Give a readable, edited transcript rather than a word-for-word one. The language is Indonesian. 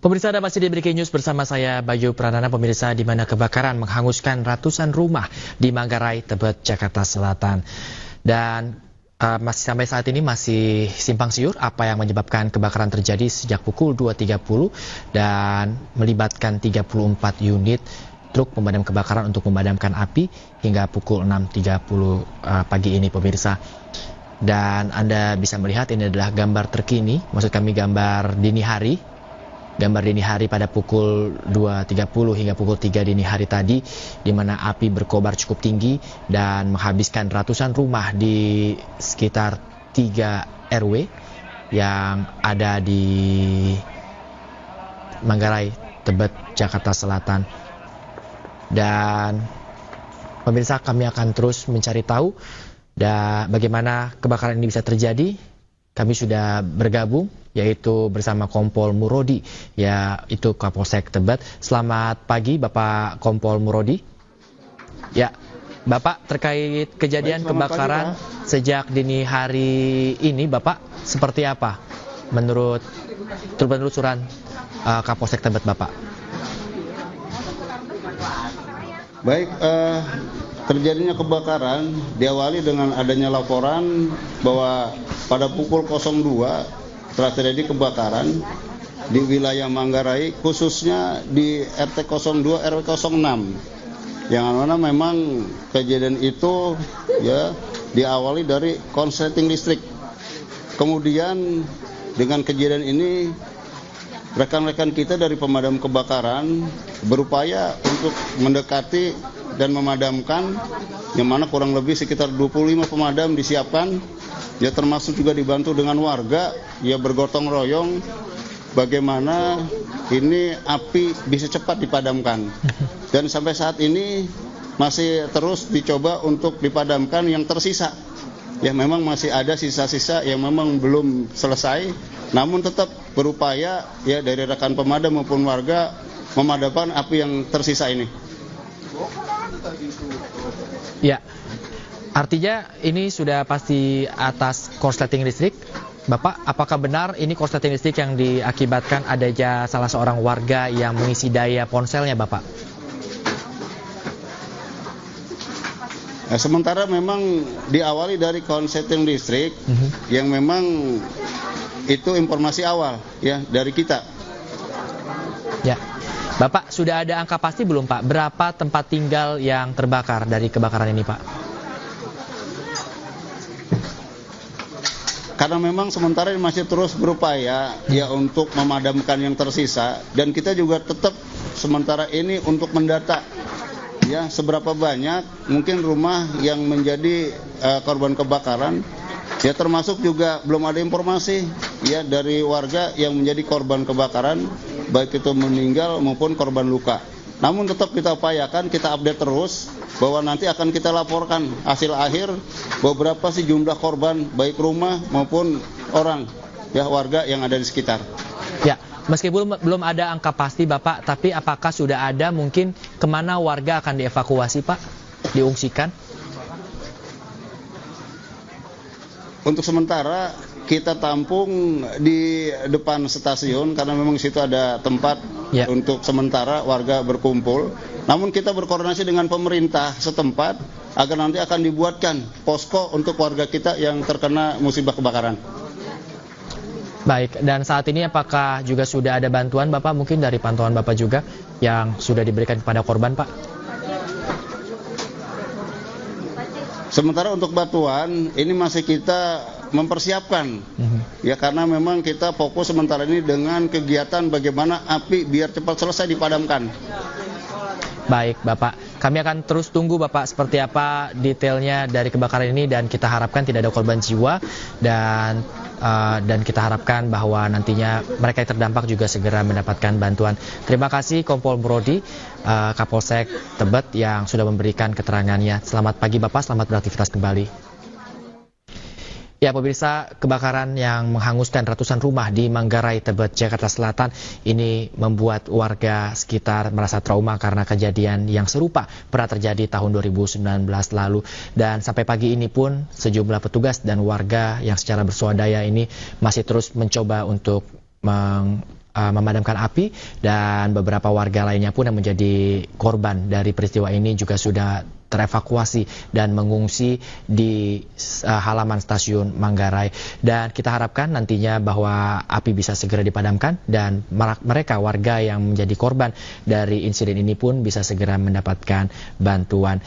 Pemirsa, Anda masih di Breaking News bersama saya Bayu Pranana. Pemirsa, di mana kebakaran menghanguskan ratusan rumah di Manggarai, Tebet, Jakarta Selatan. Dan masih sampai saat ini masih simpang siur apa yang menyebabkan kebakaran terjadi sejak pukul 2.30 dan melibatkan 34 unit truk pemadam kebakaran untuk memadamkan api hingga pukul 6.30 pagi ini, pemirsa. Dan Anda bisa melihat ini adalah gambar terkini, maksud kami gambar dini hari. Gambar dini hari pada pukul 2.30 hingga pukul 3 dini hari tadi, di mana api berkobar cukup tinggi dan menghabiskan ratusan rumah di sekitar 3 RW yang ada di Manggarai, Tebet, Jakarta Selatan. Dan pemirsa, kami akan terus mencari tahu bagaimana kebakaran ini bisa terjadi. Kami sudah bergabung yaitu bersama Kompol Murodi, yaitu Kapolsek Tebet. Selamat pagi Bapak Kompol Murodi. Ya, Bapak, terkait kejadian kebakaran sejak dini hari ini, Bapak seperti apa menurut penelusuran Kapolsek Tebet, Bapak? Baik, terjadinya kebakaran diawali dengan adanya laporan bahwa pada pukul 02 telah terjadi kebakaran di wilayah Manggarai, khususnya di RT 02 RW 06, yang mana memang kejadian itu ya diawali dari konsleting listrik. Kemudian dengan kejadian ini rekan-rekan kita dari pemadam kebakaran berupaya untuk mendekati dan memadamkan, yang mana kurang lebih sekitar 25 pemadam disiapkan, ya termasuk juga dibantu dengan warga, ya bergotong royong bagaimana ini api bisa cepat dipadamkan. Dan sampai saat ini masih terus dicoba untuk dipadamkan yang tersisa. Ya memang masih ada sisa-sisa yang memang belum selesai, namun tetap berupaya ya dari rekan pemadam maupun warga memadamkan api yang tersisa ini. Ya, artinya ini sudah pasti atas korsleting listrik. Bapak, apakah benar ini korsleting listrik yang diakibatkan adanya salah seorang warga yang mengisi daya ponselnya, Bapak? Nah, sementara memang diawali dari korsleting listrik yang memang itu informasi awal ya dari kita. Ya. Bapak, sudah ada angka pasti belum, Pak? Berapa tempat tinggal yang terbakar dari kebakaran ini, Pak? Karena memang sementara ini masih terus berupaya ya untuk memadamkan yang tersisa, dan kita juga tetap sementara ini untuk mendata ya seberapa banyak mungkin rumah yang menjadi korban kebakaran. Ya termasuk juga belum ada informasi ya dari warga yang menjadi korban kebakaran, baik itu meninggal maupun korban luka. Namun tetap kita upayakan, kita update terus bahwa nanti akan kita laporkan hasil akhir beberapa sih jumlah korban baik rumah maupun orang ya warga yang ada di sekitar. Ya, meskipun belum ada angka pasti, Bapak, tapi apakah sudah ada mungkin kemana warga akan dievakuasi, Pak? Diungsikan? Untuk sementara kita tampung di depan stasiun karena memang situ ada tempat untuk sementara warga berkumpul. Namun kita berkoordinasi dengan pemerintah setempat agar nanti akan dibuatkan posko untuk warga kita yang terkena musibah kebakaran. Baik, dan saat ini apakah juga sudah ada bantuan, Bapak, mungkin dari pantauan Bapak juga yang sudah diberikan kepada korban, Pak? Sementara untuk bantuan ini masih kita mempersiapkan ya karena memang kita fokus sementara ini dengan kegiatan bagaimana api biar cepat selesai dipadamkan. Baik, Bapak, kami akan terus tunggu, Bapak, seperti apa detailnya dari kebakaran ini, dan kita harapkan tidak ada korban jiwa, dan kita harapkan bahwa nantinya mereka yang terdampak juga segera mendapatkan bantuan. Terima kasih Kompol Murodi, Kapolsek Tebet, yang sudah memberikan keterangannya. Selamat pagi, Bapak, selamat beraktivitas kembali. Ya, pemirsa, kebakaran yang menghanguskan ratusan rumah di Manggarai, Tebet, Jakarta Selatan ini membuat warga sekitar merasa trauma karena kejadian yang serupa pernah terjadi tahun 2019 lalu. Dan sampai pagi ini pun sejumlah petugas dan warga yang secara bersuadaya ini masih terus mencoba untuk memadamkan api, dan beberapa warga lainnya pun yang menjadi korban dari peristiwa ini juga sudah terevakuasi dan mengungsi di halaman stasiun Manggarai. Dan kita harapkan nantinya bahwa api bisa segera dipadamkan dan mereka warga yang menjadi korban dari insiden ini pun bisa segera mendapatkan bantuan.